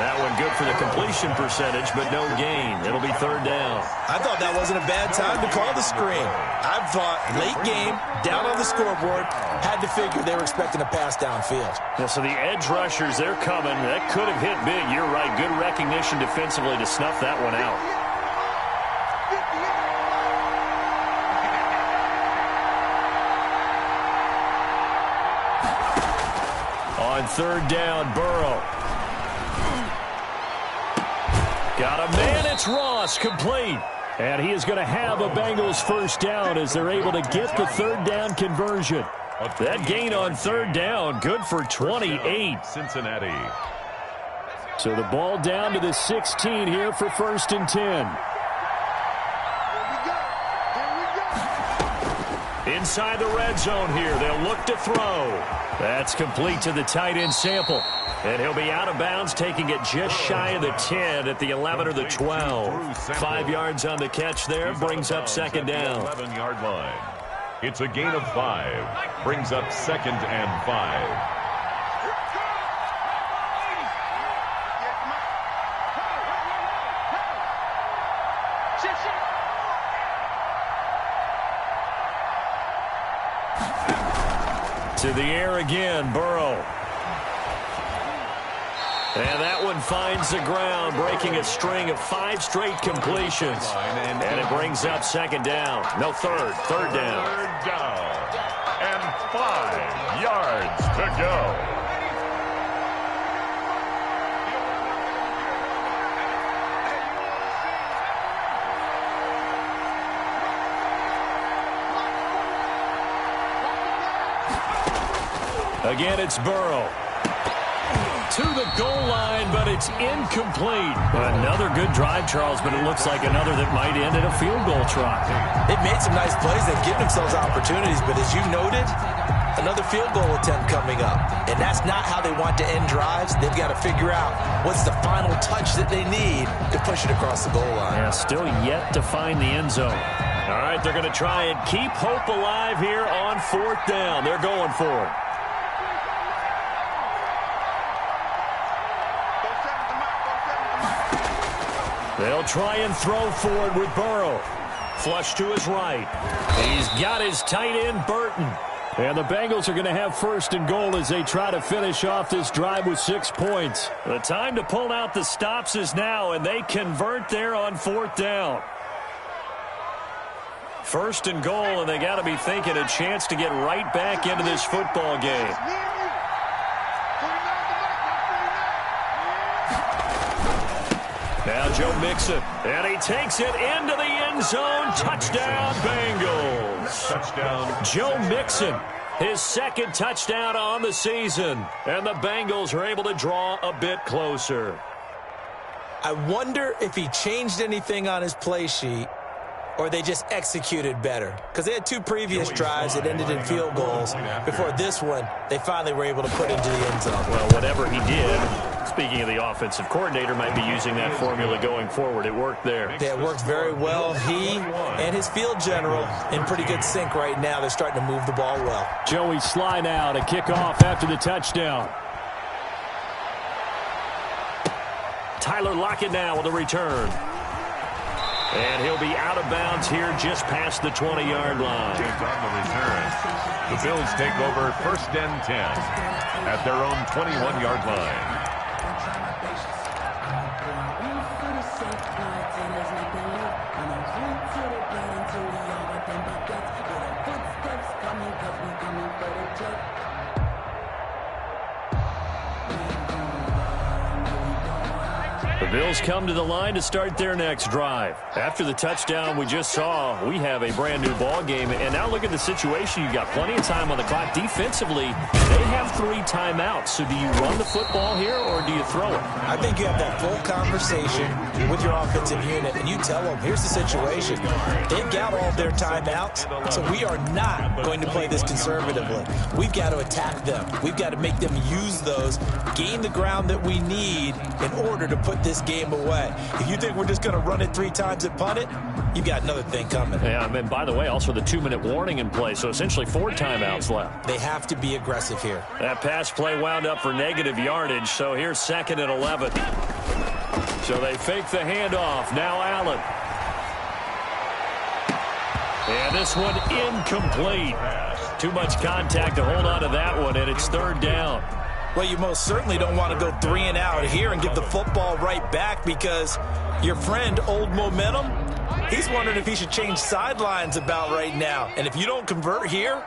That one good for the completion percentage, but no gain. It'll be 3rd down. I thought that wasn't a bad time to call the screen. I thought late game, down on the scoreboard, had to figure they were expecting a pass downfield. Yeah, so the edge rushers, they're coming. That could have hit big. You're right. Good recognition defensively to snuff that one out. On 3rd down, Burrow. Got a man, it's Ross, complete. And he is going to have a Bengals first down as they're able to get the 3rd down conversion. That gain on 3rd down, good for 28. Cincinnati. So the ball down to the 16 here for 1st and 10. Inside the red zone here, they'll look to throw. That's complete to the tight end Sample. And he'll be out of bounds, taking it just shy of the 10 at the 11 or the 12. 5 yards on the catch there, brings up 2nd down. 11-yard line. It's a gain of 5. Brings up 2nd and 5. To the air again, Burrow. And that one finds the ground, breaking a string of 5 straight completions. And it brings up 2nd down. No, 3rd. 3rd down. 3rd down. And 5 yards to go. Again, it's Burrow. To the goal line, but it's incomplete. Another good drive, Charles, but it looks like another that might end in a field goal try. They've made some nice plays. They've given themselves opportunities, but as you noted, another field goal attempt coming up. And that's not how they want to end drives. They've got to figure out what's the final touch that they need to push it across the goal line. Yeah, still yet to find the end zone. All right, they're going to try and keep hope alive here on 4th down. They're going for it. They'll try and throw forward with Burrow. Flush to his right. He's got his tight end, Burton. And the Bengals are going to have 1st and goal as they try to finish off this drive with 6 points. The time to pull out the stops is now, and they convert there on 4th down. 1st and goal, and they got to be thinking a chance to get right back into this football game. Now Joe Mixon, and he takes it into the end zone. Touchdown, Bengals. Touchdown. Joe Mixon, his 2nd touchdown on the season. And the Bengals are able to draw a bit closer. I wonder if he changed anything on his play sheet or they just executed better. Because they had 2 previous drives that ended in field goals. Before this one, they finally were able to put into the end zone. Well, whatever he did, speaking of the offensive coordinator, might be using that formula going forward. It worked there. Yeah, it worked very well. He and his field general in pretty good sync right now. They're starting to move the ball well. Joey Sly now to kick off after the touchdown. Tyler Lockett now with a return. And he'll be out of bounds here just past the 20-yard line. On the return. The Bills take over 1st and 10 at their own 21-yard line. The Bills come to the line to start their next drive. After the touchdown we just saw, we have a brand-new ball game. And now look at the situation. You've got plenty of time on the clock. Defensively, they have 3 timeouts. So do you run the football here or do you throw it? I think you have that full conversation with your offensive unit, and you tell them, here's the situation. They've got all their timeouts, so we are not going to play this conservatively. We've got to attack them. We've got to make them use those, gain the ground that we need in order to put this game away. If you think we're just going to run it 3 times and punt it, you've got another thing coming. Yeah, and by the way, also the 2-minute warning in play, so essentially 4 timeouts left. They have to be aggressive here. That pass play wound up for negative yardage, so here's 2nd and 11. So they fake the handoff. Now Allen. And this one incomplete. Too much contact to hold on to that one, and it's 3rd down. Well, you most certainly don't want to go 3 and out here and give the football right back, because your friend, Old Momentum, he's wondering if he should change sidelines about right now. And if you don't convert here,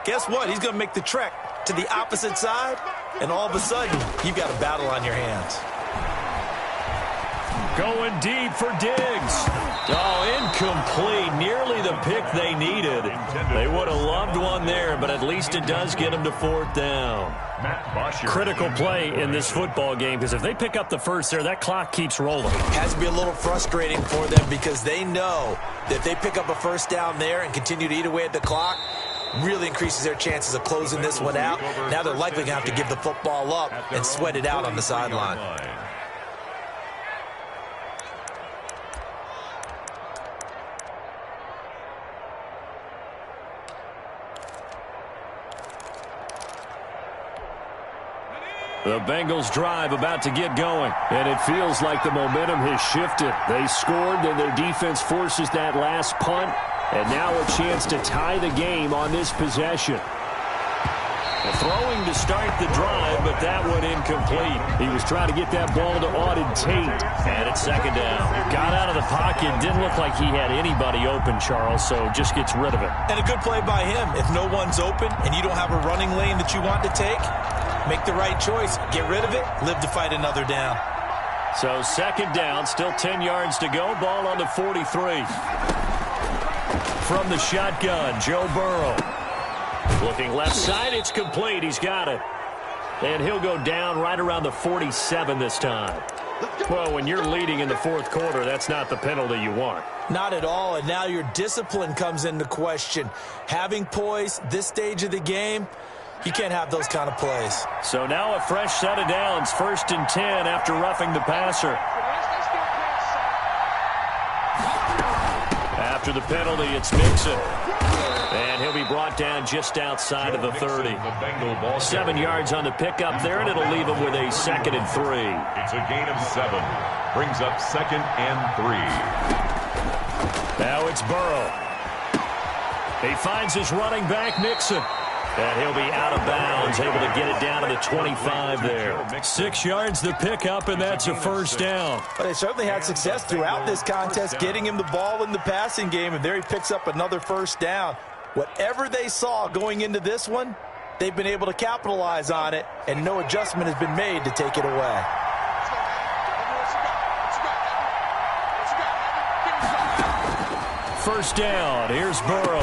guess what? He's going to make the trek to the opposite side, and all of a sudden, you've got a battle on your hands. Going deep for Diggs. Oh, incomplete. Nearly the pick they needed. They would have loved one there, but at least it does get them to 4th down. Critical play in this football game, because if they pick up the first there, that clock keeps rolling. Has to be a little frustrating for them, because they know that if they pick up a first down there and continue to eat away at the clock, really increases their chances of closing this one out. Now they're likely going to have to give the football up and sweat it out on the sideline. The Bengals drive about to get going, and it feels like the momentum has shifted. They scored, then their defense forces that last punt, and now a chance to tie the game on this possession. Throwing to start the drive, but that one incomplete. He was trying to get that ball to Auden Tate, and it's 2nd down. Got out of the pocket, didn't look like he had anybody open, Charles, so just gets rid of it. And a good play by him. If no one's open and you don't have a running lane that you want to take, make the right choice. Get rid of it. Live to fight another down. So 2nd down, still 10 yards to go. Ball on the 43. From the shotgun, Joe Burrow. Looking left side, it's complete. He's got it. And he'll go down right around the 47 this time. Well, when you're leading in the 4th quarter, that's not the penalty you want. Not at all, and now your discipline comes into question. Having poise this stage of the game, you can't have those kind of plays. So now a fresh set of downs, 1st and 10 after roughing the passer. After the penalty, it's Mixon. And he'll be brought down just outside of the 30. 7 yards on the pickup there, and it'll leave him with a 2nd and 3. It's a gain of 7. Brings up 2nd and 3. Now it's Burrow. He finds his running back, Mixon. And he'll be out of bounds, able to get it down to the 25 there. 6 yards the pickup, and that's a 1st down. But they certainly had success throughout this contest, getting him the ball in the passing game, and there he picks up another 1st down. Whatever they saw going into this one, they've been able to capitalize on it, and no adjustment has been made to take it away. First down, here's Burrow.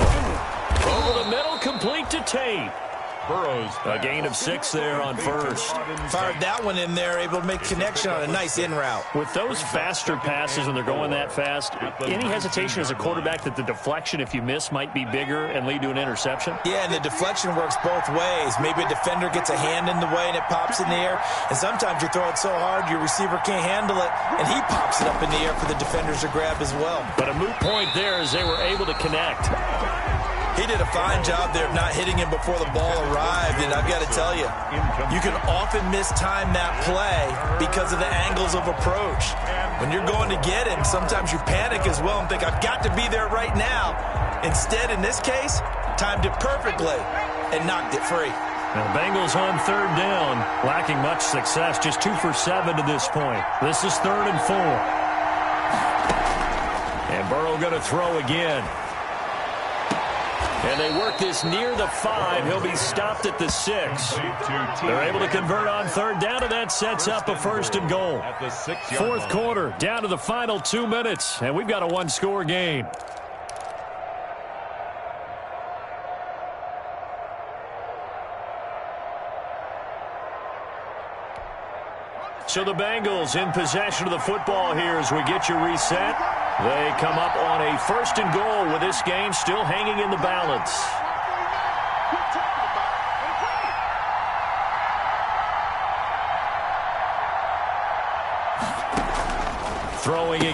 Over the middle, complete to Tate. Burrows. A gain of 6 there on first. Fired that one in there, able to make connection on a nice in route. With those faster passes when they're going that fast, any hesitation as a quarterback that the deflection, if you miss, might be bigger and lead to an interception? Yeah, and the deflection works both ways. Maybe a defender gets a hand in the way and it pops in the air. And sometimes you throw it so hard your receiver can't handle it, and he pops it up in the air for the defenders to grab as well. But a moot point there as they were able to connect. He did a fine job there of not hitting him before the ball arrived, and I've got to tell you, you can often mistime that play because of the angles of approach. When you're going to get him, sometimes you panic as well and think, I've got to be there right now. Instead, in this case, timed it perfectly and knocked it free. Now, the Bengals on 3rd down, lacking much success, just 2 for 7 to this point. This is 3rd and 4. And Burrow going to throw again. And they work this near the 5. He'll be stopped at the 6. They're able to convert on 3rd down, and that sets up a 1st and goal. 4th quarter, down to the final 2 minutes, and we've got a 1-score game. So the Bengals in possession of the football here as we get you reset. They come up on a 1st and goal with this game still hanging in the balance.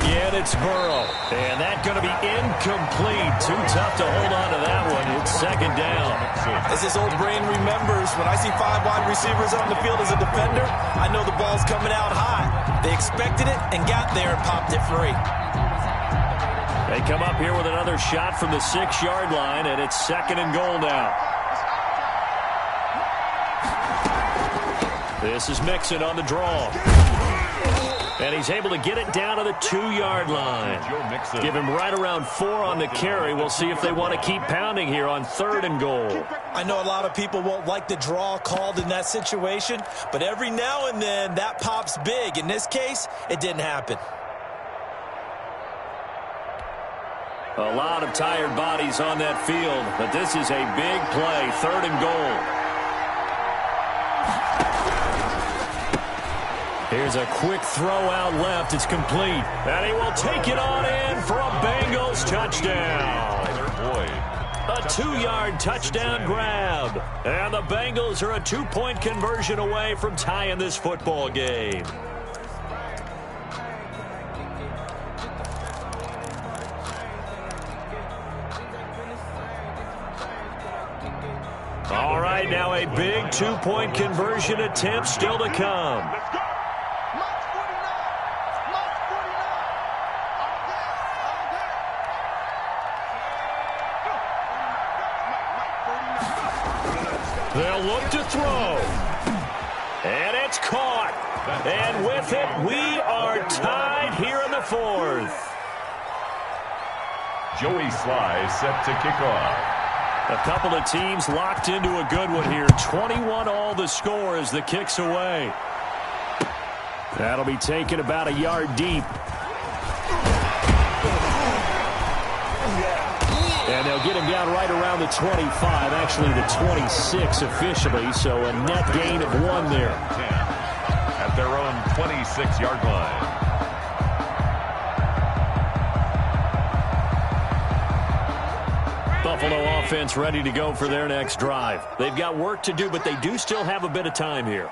again. It's Burrow. And that's going to be incomplete. Too tough to hold on to that one. It's second down. As his old brain remembers, when I see 5 wide receivers on the field as a defender, I know the ball's coming out high. They expected it and got there and popped it free. They come up here with another shot from the 6-yard line, and it's second and goal now. This is Mixon on the draw. And he's able to get it down to the 2-yard line. Give him right around 4 on the carry. We'll see if they want to keep pounding here on 3rd and goal. I know a lot of people won't like the draw called in that situation, but every now and then that pops big. In this case, it didn't happen. A lot of tired bodies on that field, but this is a big play, 3rd and goal. Here's a quick throw out left. It's complete. And he will take it on in for a Bengals touchdown. A 2-yard touchdown grab. And the Bengals are a 2-point conversion away from tying this football game. All right, now a big 2-point conversion attempt still to come. They'll look to throw. And it's caught. And with it, we are tied here in the 4th. Joey Sly set to kick off. A couple of teams locked into a good one here. 21 all the score as the kick's away. That'll be taken about a yard deep. And they'll get him down right around the 25, actually the 26 officially, so a net gain of 1 there. At their own 26-yard line. Buffalo offense ready to go for their next drive. They've got work to do, but they do still have a bit of time here.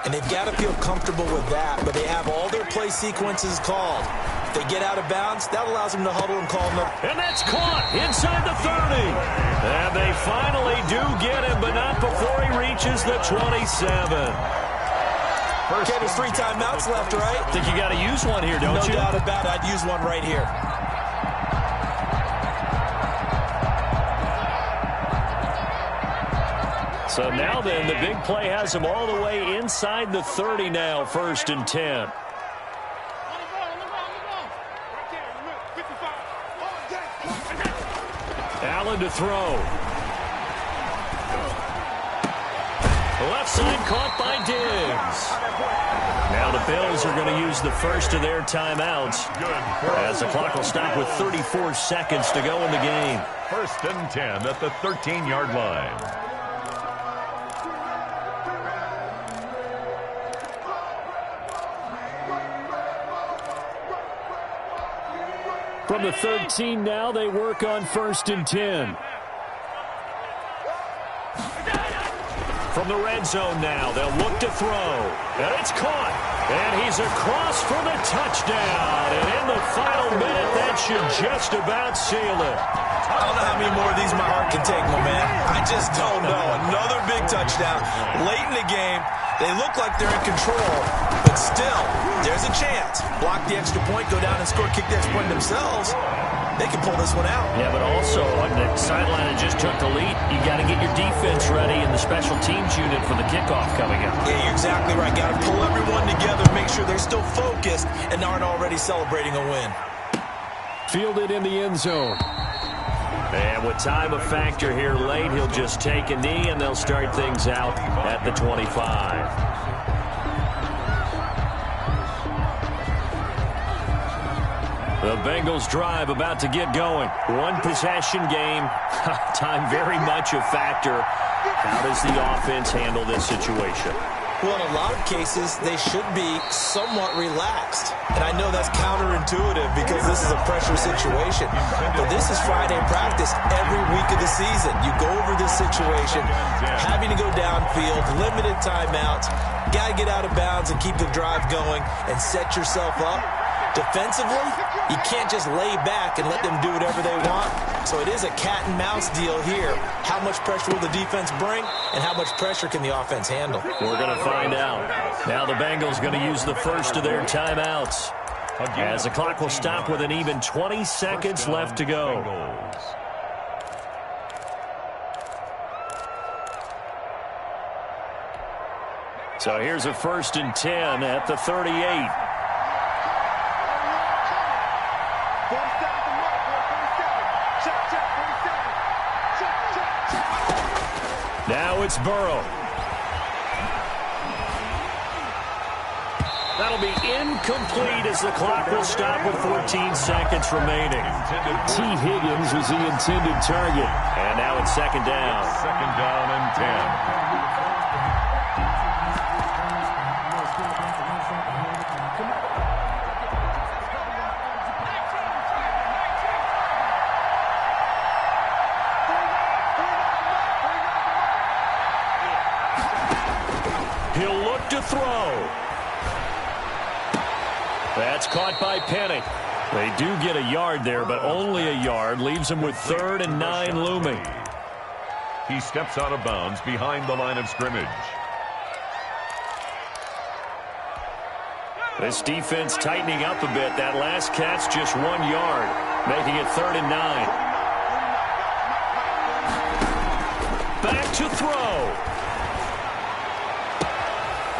And they've got to feel comfortable with that, but they have all their play sequences called. If they get out of bounds, that allows them to huddle and call them. And that's caught inside the 30. And they finally do get him, but not before he reaches the 27. Okay, there's 3 timeouts left, right? Think you got to use one here, don't you? No doubt about it. I'd use one right here. So now then, the big play has him all the way inside the 30 now, 1st and 10. Allen to throw. Left side caught by Diggs. Now the Bills are going to use the first of their timeouts as the clock will stop with 34 seconds to go in the game. 1st and 10 at the 13-yard line. From the 13 now, they work on 1st and 10. From the red zone now, they'll look to throw. And it's caught. And he's across for the touchdown. And in the final minute, that should just about seal it. I don't know how many more of these my heart can take, my man. I just don't know. Another big touchdown. Late in the game, they look like they're in control, but still, there's a chance. Block the extra point, go down and score, kick the extra point themselves. They can pull this one out. Yeah, but also on the sideline that just took the lead, you got to get your defense ready and the special teams unit for the kickoff coming up. Yeah, you're exactly right. Got to pull everyone together, make sure they're still focused and aren't already celebrating a win. Fielded in the end zone. And with time a factor here late, he'll just take a knee, and they'll start things out at the 25. The Bengals drive about to get going. 1 possession game. Time very much a factor. How does the offense handle this situation? Well, in a lot of cases, they should be somewhat relaxed. And I know that's counterintuitive because this is a pressure situation. But this is Friday practice every week of the season. You go over this situation, having to go downfield, limited timeouts, got to get out of bounds and keep the drive going and set yourself up. Defensively, You can't just lay back and let them do whatever they want. So it is a cat and mouse deal here. How much pressure will the defense bring, and how much pressure can the offense handle? We're going to find out. Now the Bengals going to use the first of their timeouts, as the clock will stop with an even 20 seconds left to go. So here's a 1st and 10 at the 38. 47 to mark, 47. Check, 47. Check. Now it's Burrow. That'll be incomplete as the clock will stop with 14 seconds remaining. T. Higgins was the intended target. And now it's 2nd down. 2nd down and 10. He'll look to throw. That's caught by Penny. They do get a yard there, but only a yard. Leaves him with 3rd and 9 looming. He steps out of bounds behind the line of scrimmage. This defense tightening up a bit. That last catch just 1 yard, making it 3rd and 9. Back to throw.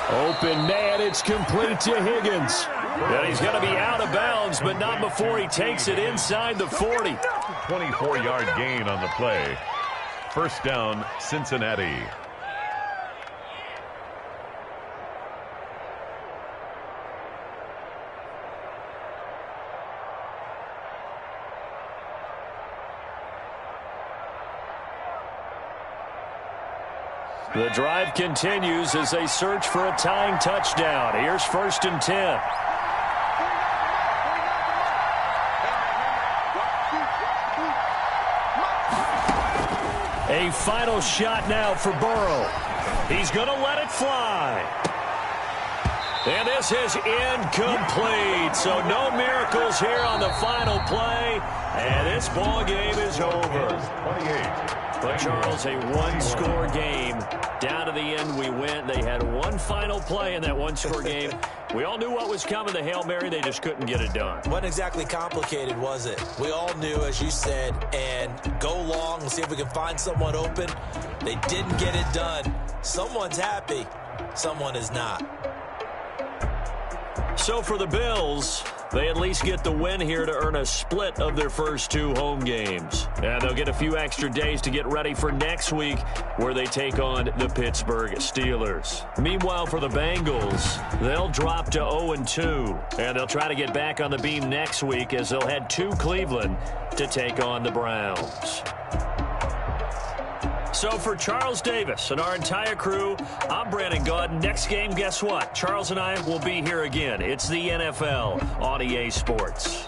Open man, it's complete to Higgins. And he's going to be out of bounds, but not before he takes it inside the 40. 24-yard gain on the play. 1st down, Cincinnati. The drive continues as they search for a tying touchdown. Here's 1st and 10. A final shot now for Burrow. He's going to let it fly. And this is incomplete. So no miracles here on the final play. And this ball game is over. 28. But Charles, a one-score game. Down to the end we went. They had one final play in that one-score game. We all knew what was coming. The Hail Mary, they just couldn't get it done. Wasn't exactly complicated, was it? We all knew, as you said, and go long and see if we can find someone open. They didn't get it done. Someone's happy. Someone is not. So for the Bills, they at least get the win here to earn a split of their first 2 home games. And they'll get a few extra days to get ready for next week, where they take on the Pittsburgh Steelers. Meanwhile, for the Bengals, they'll drop to 0-2. And they'll try to get back on the beam next week as they'll head to Cleveland to take on the Browns. So for Charles Davis and our entire crew, I'm Brandon Gaudin. Next game, guess what? Charles and I will be here again. It's the NFL on EA Sports.